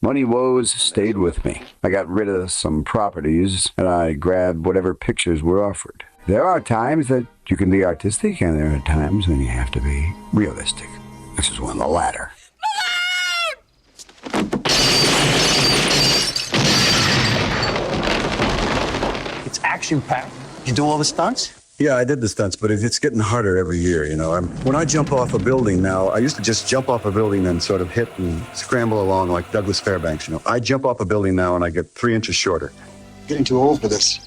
Money woes stayed with me. I got rid of some properties, and I grabbed whatever pictures were offered. There are times that you can be artistic, and there are times when you have to be realistic. This is one of the latter. It's action-packed. You do all the stunts? Yeah, I did the stunts, but it's getting harder every year, you know. When I jump off a building now, I used to just jump off a building and sort of hit and scramble along like Douglas Fairbanks, you know. I jump off a building now and I get 3 inches shorter. Getting too old for this.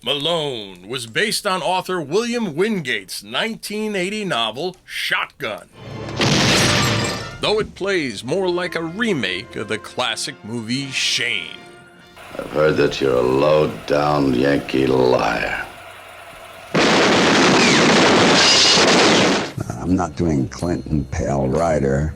Malone was based on author William Wingate's 1980 novel, Shotgun. Though it plays more like a remake of the classic movie Shane. I've heard that you're a low-down Yankee liar. I'm not doing Clinton Pale Rider.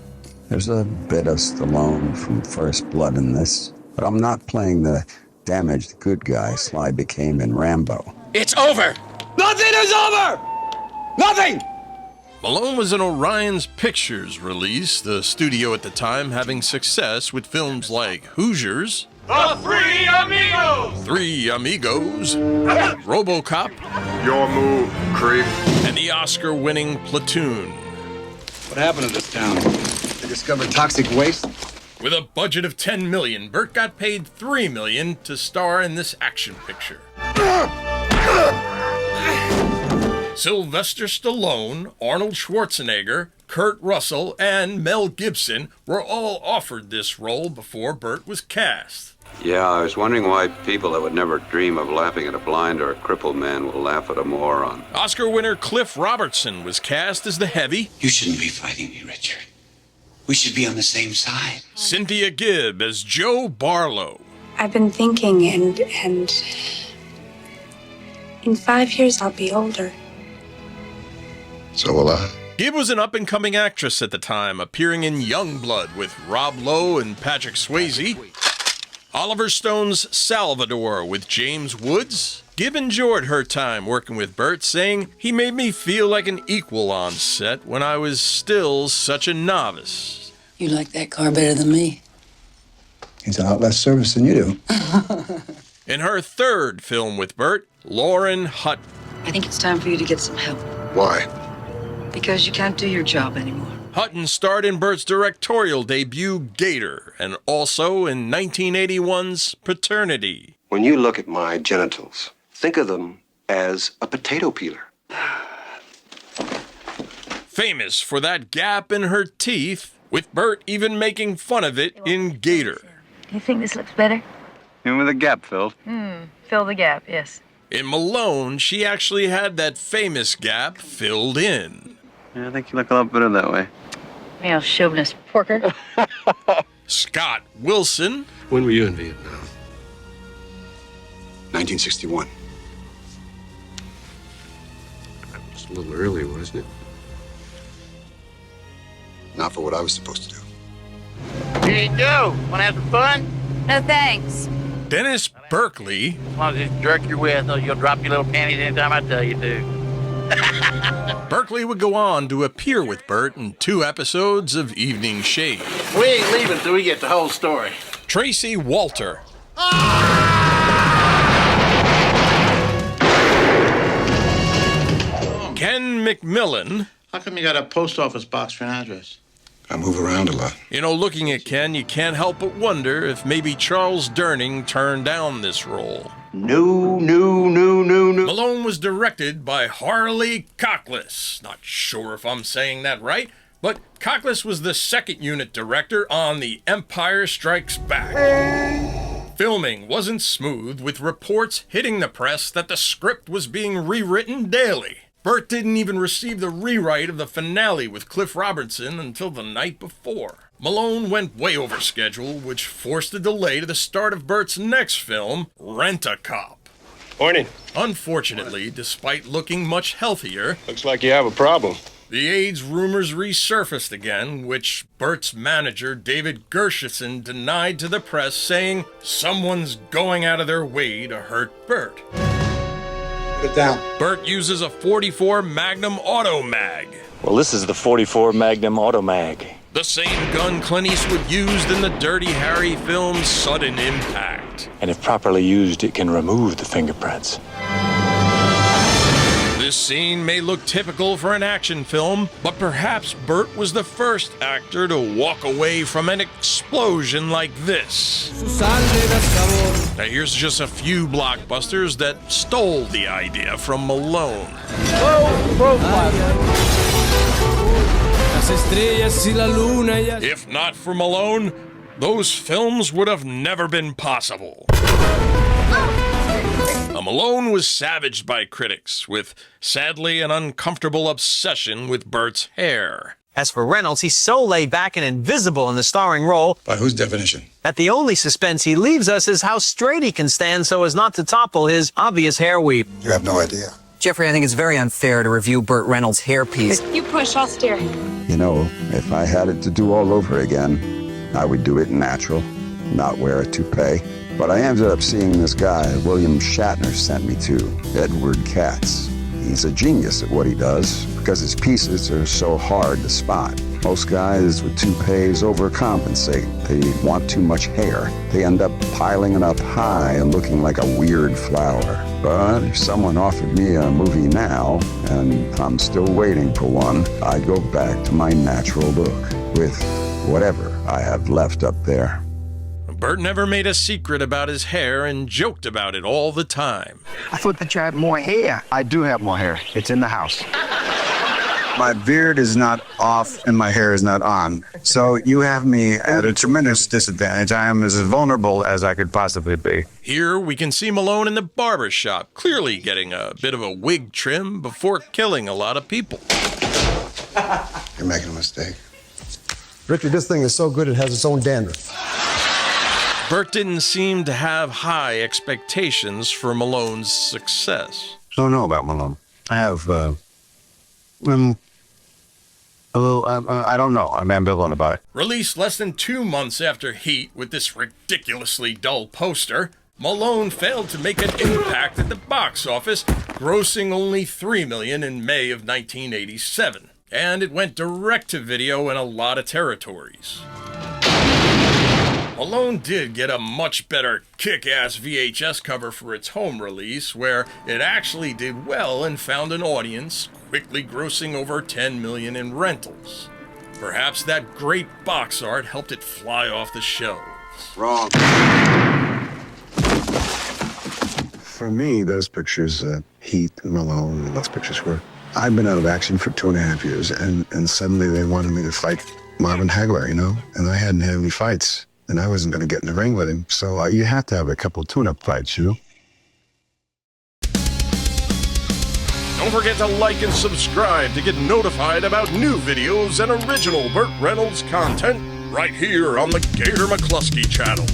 There's a bit of Stallone from First Blood in this, but I'm not playing the damaged good guy Sly became in Rambo. It's over! Nothing is over! Nothing! Malone was in Orion's Pictures release, the studio at the time having success with films like Hoosiers, The Three Amigos! Three Amigos, RoboCop, Your move, creep. and the Oscar-winning Platoon. What happened to this town? They discovered toxic waste? With a budget of $10 million, Burt got paid $3 million to star in this action picture. Sylvester Stallone, Arnold Schwarzenegger, Kurt Russell, and Mel Gibson were all offered this role before Burt was cast. Yeah, I was wondering why people that would never dream of laughing at a blind or a crippled man will laugh at a moron. Oscar winner Cliff Robertson was cast as the heavy. You shouldn't be fighting me, Richard. We should be on the same side. Cynthia Gibb as Joe Barlow. I've been thinking, and in 5 years I'll be older. So will I. Gibb was an up-and-coming actress at the time, appearing in Youngblood with Rob Lowe and Patrick Swayze. Oliver Stone's Salvador with James Woods. Gibb enjoyed her time working with Burt, saying, "He made me feel like an equal on set when I was still such a novice." You like that car better than me? He's a lot less service than you do. In her third film with Burt, Lauren Hutton. I think it's time for you to get some help. Why? Because you can't do your job anymore. Hutton starred in Burt's directorial debut, Gator, and also in 1981's Paternity. When you look at my genitals, think of them as a potato peeler. Famous for that gap in her teeth, with Burt even making fun of it in Gator. Do you think this looks better? And with a gap filled. Fill the gap, yes. In Malone, she actually had that famous gap filled in. Yeah, I think you look a lot better that way. You know, chauvinist porker. Scott Wilson. When were you in Vietnam? 1961. That was a little early, wasn't it? Not for what I was supposed to do. Here you go. Want to have some fun? No thanks. Dennis Berkeley. As long as you jerk your with, you'll drop your little panties anytime I tell you to. Berkeley would go on to appear with Burt in 2 episodes of Evening Shade. We ain't leaving till we get the whole story. Tracy Walter. Ken McMillan. How come you got a post office box for an address? I move around a lot. You know, looking at Ken, you can't help but wonder if maybe Charles Durning turned down this role. No. Malone was directed by Harley Cockless. Not sure if I'm saying that right, but Cockless was the second unit director on The Empire Strikes Back. Filming wasn't smooth, with reports hitting the press that the script was being rewritten daily. Burt didn't even receive the rewrite of the finale with Cliff Robertson until the night before. Malone went way over schedule, which forced a delay to the start of Burt's next film, Rent-A-Cop. Morning. Unfortunately, despite looking much healthier, Looks like you have a problem. the AIDS rumors resurfaced again, which Burt's manager, David Gershenson, denied to the press, saying someone's going out of their way to hurt Burt. Put it down. Burt uses a .44 Magnum Auto Mag. Well, this is the .44 Magnum Auto Mag. The same gun Clint Eastwood used in the Dirty Harry film Sudden Impact. And if properly used, it can remove the fingerprints. This scene may look typical for an action film, but perhaps Burt was the first actor to walk away from an explosion like this. Now here's just a few blockbusters that stole the idea from Malone. If not for Malone, those films would have never been possible. Now, Malone was savaged by critics, with sadly an uncomfortable obsession with Burt's hair. As for Reynolds, he's so laid back and invisible in the starring role. By whose definition? That the only suspense he leaves us is how straight he can stand so as not to topple his obvious hair weave. You have no idea. Jeffrey, I think it's very unfair to review Burt Reynolds' hairpiece. You push, I'll steer. You know, if I had it to do all over again, I would do it natural, not wear a toupee. But I ended up seeing this guy William Shatner sent me to, Edward Katz. He's a genius at what he does because his pieces are so hard to spot. Most guys with toupees overcompensate. They want too much hair. They end up piling it up high and looking like a weird flower. But if someone offered me a movie now, and I'm still waiting for one, I'd go back to my natural look with whatever I have left up there. Burt never made a secret about his hair and joked about it all the time. I thought that you had more hair. I do have more hair. It's in the house. My beard is not off and my hair is not on. So you have me at a tremendous disadvantage. I am as vulnerable as I could possibly be. Here we can see Malone in the barber shop, clearly getting a bit of a wig trim before killing a lot of people. You're making a mistake. Richard, this thing is so good it has its own dandruff. Burt didn't seem to have high expectations for Malone's success. Don't know about Malone. I have, a little, I don't know. I'm ambivalent about it. Released less than 2 months after Heat with this ridiculously dull poster, Malone failed to make an impact at the box office, grossing only $3 million in May of 1987. And it went direct to video in a lot of territories. Malone did get a much better kick-ass VHS cover for its home release, where it actually did well and found an audience, quickly grossing over $10 million in rentals. Perhaps that great box art helped it fly off the shelves. Wrong. For me, those pictures, Heat and Malone, those pictures were... I've been out of action for 2.5 years, and suddenly they wanted me to fight Marvin Hagler, you know? And I hadn't had any fights. And I wasn't going to get in the ring with him, so you have to have a couple tune-up fights, you know? Don't forget to like and subscribe to get notified about new videos and original Burt Reynolds content right here on the Gator McKlusky channel.